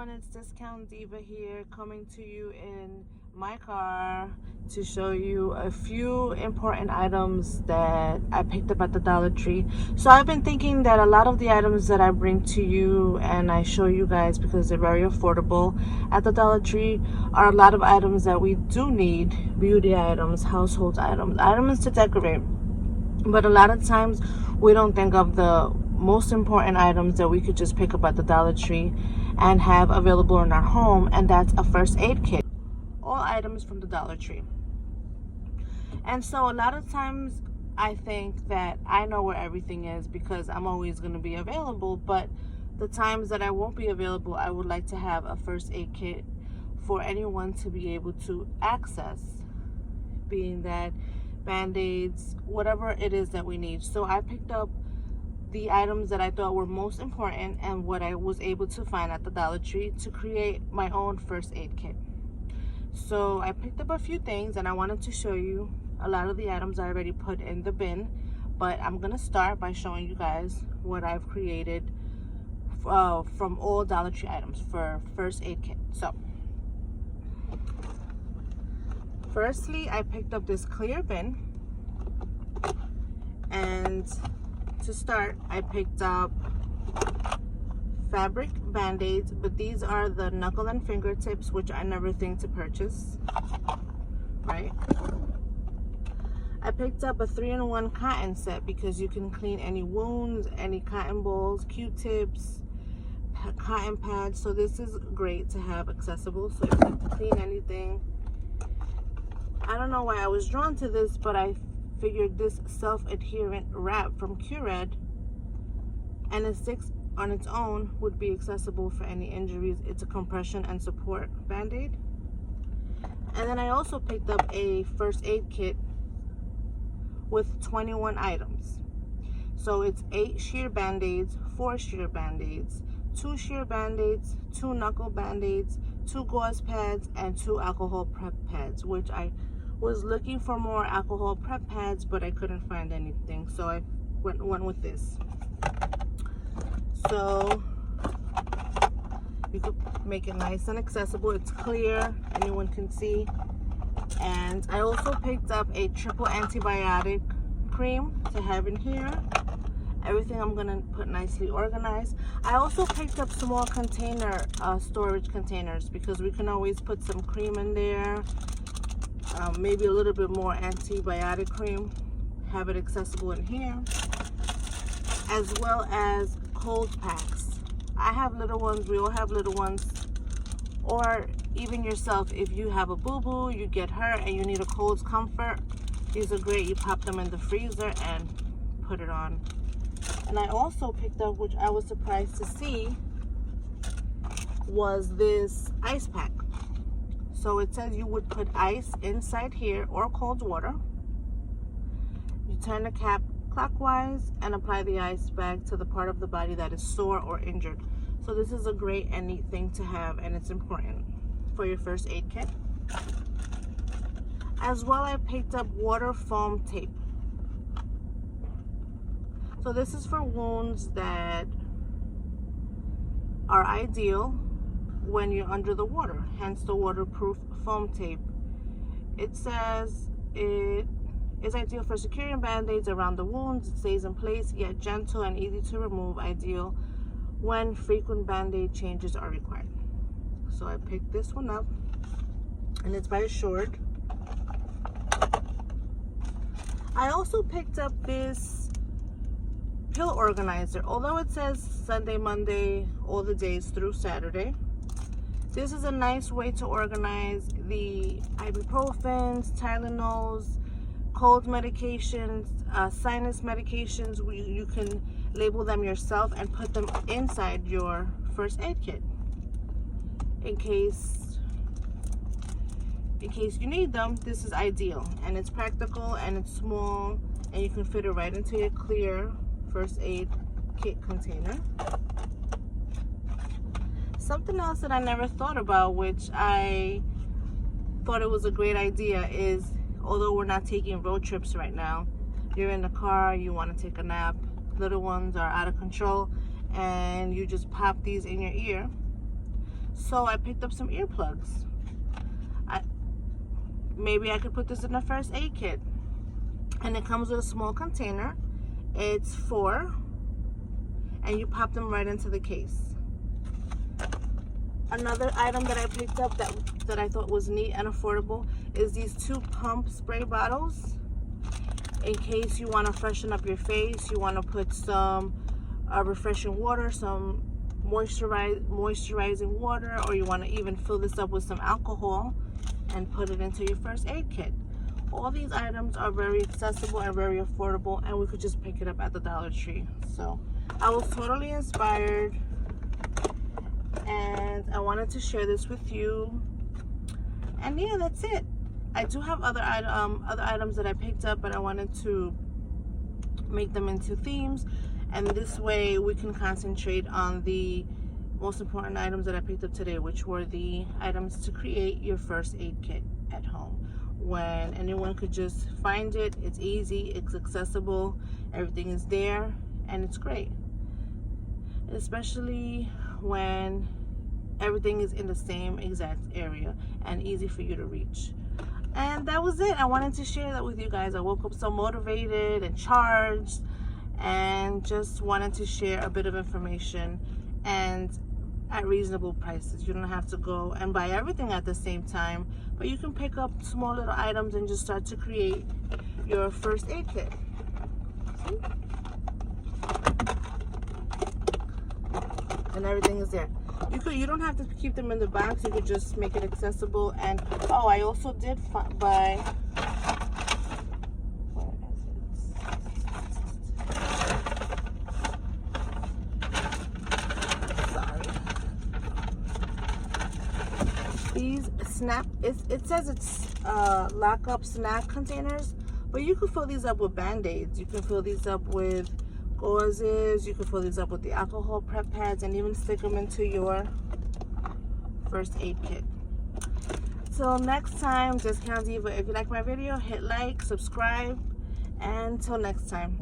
everyone, it's Discount Diva here, coming to you in my car to show you a few important items that I picked up at the Dollar Tree. So I've been thinking that a lot of the items that I bring to you and I show you guys because they're very affordable at the Dollar Tree are a lot of items that we do need: beauty items, household items, items to decorate. But a lot of times we don't think of the most important items that we could just pick up at the Dollar Tree and have available in our home, and that's a first aid kit. All items from the Dollar Tree. And so a lot of times I think that I know where everything is because I'm always going to be available, but the times that I won't be available, I would like to have a first aid kit for anyone to be able to access, being that band-aids, whatever it is that we need. So I picked up the items that I thought were most important and what I was able to find at the Dollar Tree to create my own first aid kit. So I picked up a few things and I wanted to show you a lot of the items I already put in the bin, but I'm gonna start by showing you guys what I've created from all Dollar Tree items for first aid kit. So firstly, I picked up this clear bin, and to start, I picked up fabric band-aids, but these are the knuckle and fingertips, which I never think to purchase, right? I picked up a 3-in-1 cotton set because you can clean any wounds, any cotton balls, Q-tips, cotton pads. So this is great to have accessible, so if you have to clean anything. I don't know why I was drawn to this, but I figured this self-adherent wrap from Cured and it sticks on its own would be accessible for any injuries. It's a compression and support band-aid. And then I also picked up a first aid kit with 21 items. So it's 8 sheer band-aids, 4 sheer band-aids, 2 sheer band-aids, 2 knuckle band-aids, 2 gauze pads, and 2 alcohol prep pads, which I was looking for more alcohol prep pads, but I couldn't find anything, so I went with this. So you could make it nice and accessible. It's clear, anyone can see. And I also picked up a triple antibiotic cream to have in here. Everything I'm gonna put nicely organized. I also picked up small container storage containers because we can always put some cream in there. Maybe a little bit more antibiotic cream, have it accessible in here, as well as cold packs. I have little ones, we all have little ones, or even yourself, if you have a boo-boo, you get hurt and you need a cold comfort, these are great. You pop them in the freezer and put it on. And I also picked up, which I was surprised to see, was this ice pack. So it says you would put ice inside here or cold water. You turn the cap clockwise and apply the ice bag to the part of the body that is sore or injured. So this is a great and neat thing to have, and it's important for your first aid kit. As well, I picked up water foam tape. So this is for wounds that are ideal when you're under the water, hence the waterproof foam tape. It says it is ideal for securing band-aids around the wounds. It stays in place, yet gentle and easy to remove, ideal when frequent band-aid changes are required. So I picked this one up, and it's by Short. I also picked up this pill organizer. Although it says Sunday, Monday, all the days through Saturday, this is a nice way to organize the ibuprofens, Tylenols, cold medications, sinus medications. You can label them yourself and put them inside your first aid kit in case you need them. This is ideal, and it's practical, and it's small, and you can fit it right into your clear first aid kit container. Something else that I never thought about, which I thought it was a great idea, is although we're not taking road trips right now, you're in the car, you want to take a nap, little ones are out of control, and you just pop these in your ear. So I picked up some earplugs. Maybe I could put this in the first aid kit. And it comes with a small container. It's 4, and you pop them right into the case. Another item that I picked up that I thought was neat and affordable is these 2 pump spray bottles. In case you want to freshen up your face, you want to put some refreshing water, some moisturizing water, or you want to even fill this up with some alcohol and put it into your first aid kit. All these items are very accessible and very affordable, and we could just pick it up at the Dollar Tree. So I was totally inspired, and I wanted to share this with you. And yeah, that's it. I do have other items that I picked up, but I wanted to make them into themes, and this way we can concentrate on the most important items that I picked up today, which were the items to create your first aid kit at home. When anyone could just find it, it's easy, it's accessible, everything is there, and it's great. Especially when everything is in the same exact area and easy for you to reach. And that was it. I wanted to share that with you guys. I woke up so motivated and charged, and just wanted to share a bit of information, and at reasonable prices. You don't have to go and buy everything at the same time, but you can pick up small little items and just start to create your first aid kit. See? And everything is there. You don't have to keep them in the box. You could just make it accessible. And oh, I also did buy, these it says it's lock-up snack containers, but you can fill these up with Band-Aids. You can fill these up with gauzes. You can fill these up with the alcohol prep pads, and even stick them into your first aid kit. Till next time, Discount Diva. If you like my video, hit like, subscribe, and till next time.